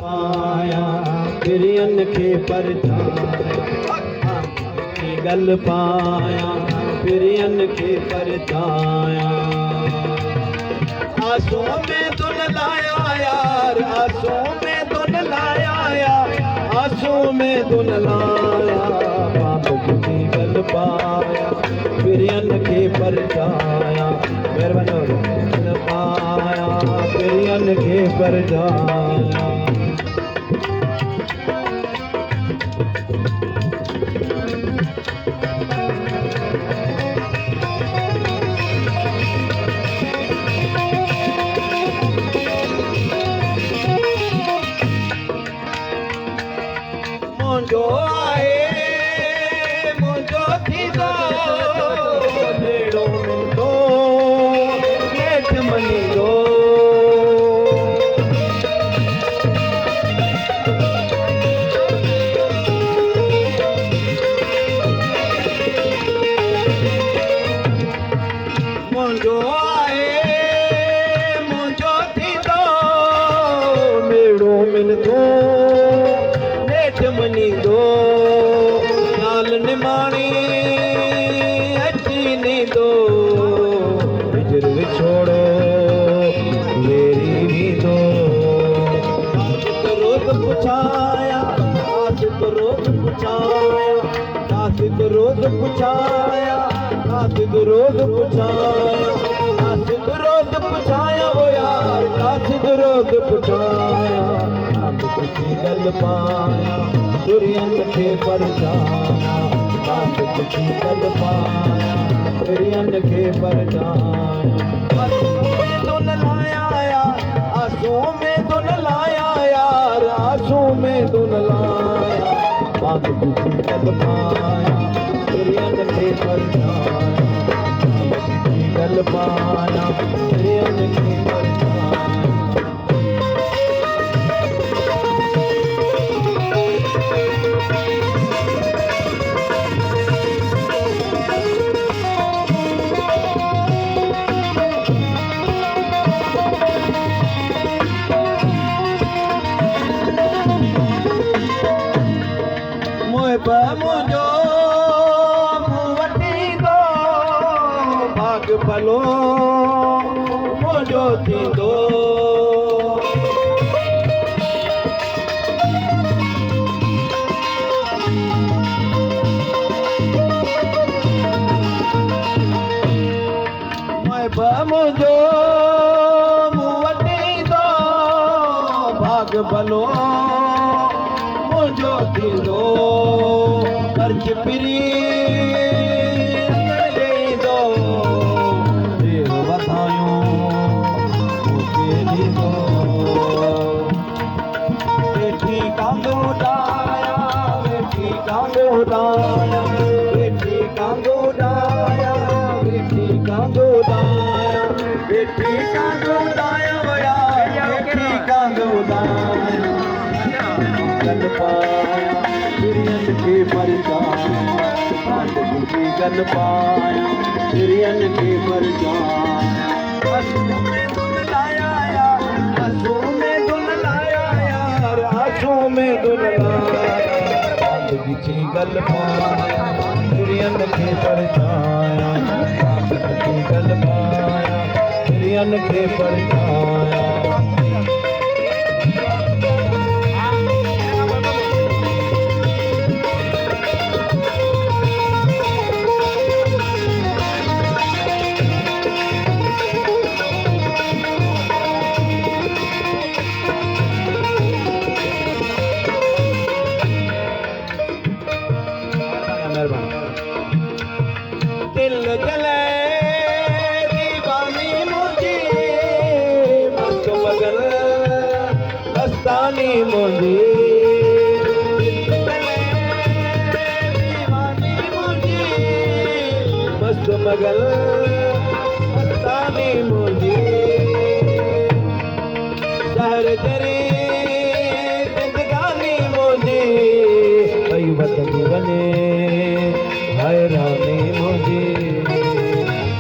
पाया फिरियन के परछाया की गल पाया फिरियन के परछाया आंसू में धुन लाया यार आंसू में धुन लाया यार आंसू में धुन लाया बाप की गल पाया फिरियन के परछाया मेहरबानी पाया फिरियन के परछाया मुंहिंजो आहे मुंहिंजो थींदो भेड़ो मिलंदो नेठ मञींदो मुंहिंजो आहे मुंहिंजो थींदो भेड़ो मिलंदो मनींदो नाल निमाणी अची नींदो हिजर विछोड़ो मेरी नींदो आसित रोज़ पुछाया आसित रोज़ पुछाया आसित रोज़ पुछाया आसित रोज़ पुछाया आसित रोज़ पुछाया वो यार आसित रोज़ पुछाया की गल पाया फिरियन के परछाया बाप की गल पाया फिरियन के परछाया धुन लाया यार आंसू में धुन लाया यार आंसू में धुन लाया बाप की गल पाया फिरियन के परछाया बाप की गल पाया फिरियन के परछाया मुंहिंजो मूं वठी दो भाग भलो मुंहिंजो थींदो मुंहिंजो मूं वठी दो भाग भलो मुंहिंजो थींदो कर्ज पिरी ॾींदो देर वधायूं मूंखे ॾींदो वेठी कांगो डाया वेठी कांगो डाया वेठी कांगो डाया वेठी कांगो डाया वेठी कांगो डाया वया वेठी कांगो डाया गल पाया फिरियन के परछाया बाप की गल पाया फिरियन के परछाया आंसू में धुन लाया यार आंसू में धुन लाया यार आंसू में धुन लाया बाप की गल पाया फिरियन के परछाया बाप की गल पाया फिरियन के परछाया दिल जले दीवानी मुझे मस्त मगन मस्तानी मुझे दीवानी मुझे मस्त मगन मस्तानी मुझे शहर जरी जिंदगानी मुझे कई वतन बने हैरानी मुझे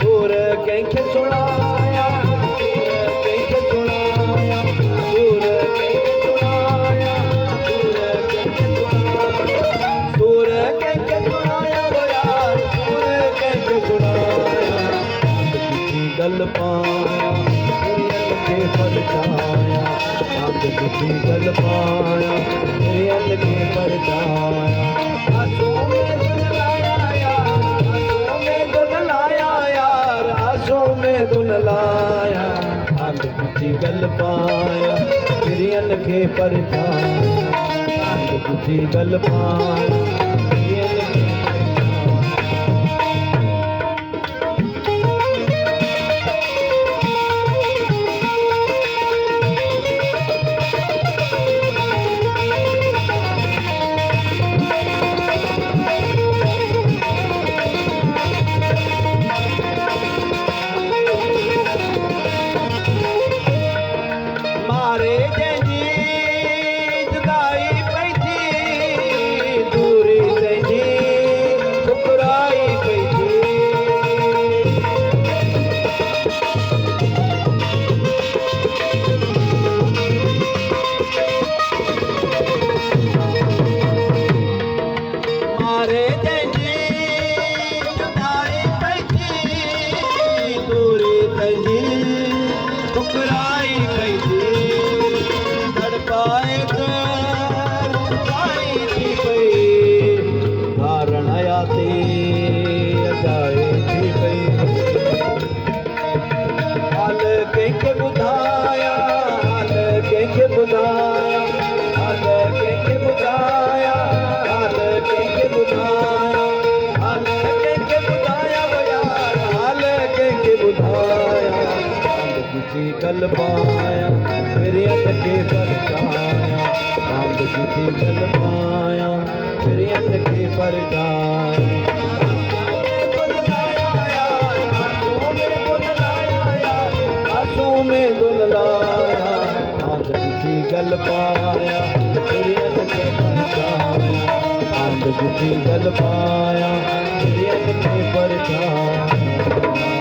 दूर कंहिंखे सुणाया दूर कंहिंखे सुणाया दूर कंहिंखे सुणाया परछाया आंध बुद्धि गल पाया तेरे अंत के परछाया आंसू में दुन लाया यार आंसू में दुन लाया यार आंसू में दुन लाया आंध बुद्धि गल पाया तेरे अंत के परछाया आंध बुद्धि गल पाया तेरे अंत के मारे जंजी जुदाई पैथी दूरी जंजी ठुकराई पैथी मारे जंजी जुदाई पैथी दूरी जंजी ठुकराई पैथी पाए पाई थी पई धारण आयाती अजाए थी पई हाल कंहिंखे ॿुधाया हाल कंहिंखे ॿुधाया हाल कंहिंखे ॿुधाया हाल कंहिंखे ॿुधाया हाल कंहिंखे ॿुधाया यार हाल कंहिंखे ॿुधाया बुझी गल पाया मेरे अंत के परछाया आंध बुद्धि गल पाया मेरे अंत के परछाया आंसू में दुन लाया आंध बुद्धि गल पाया मेरे अंत के परछाया आंध बुद्धि गल पाया मेरे अंत के परछाया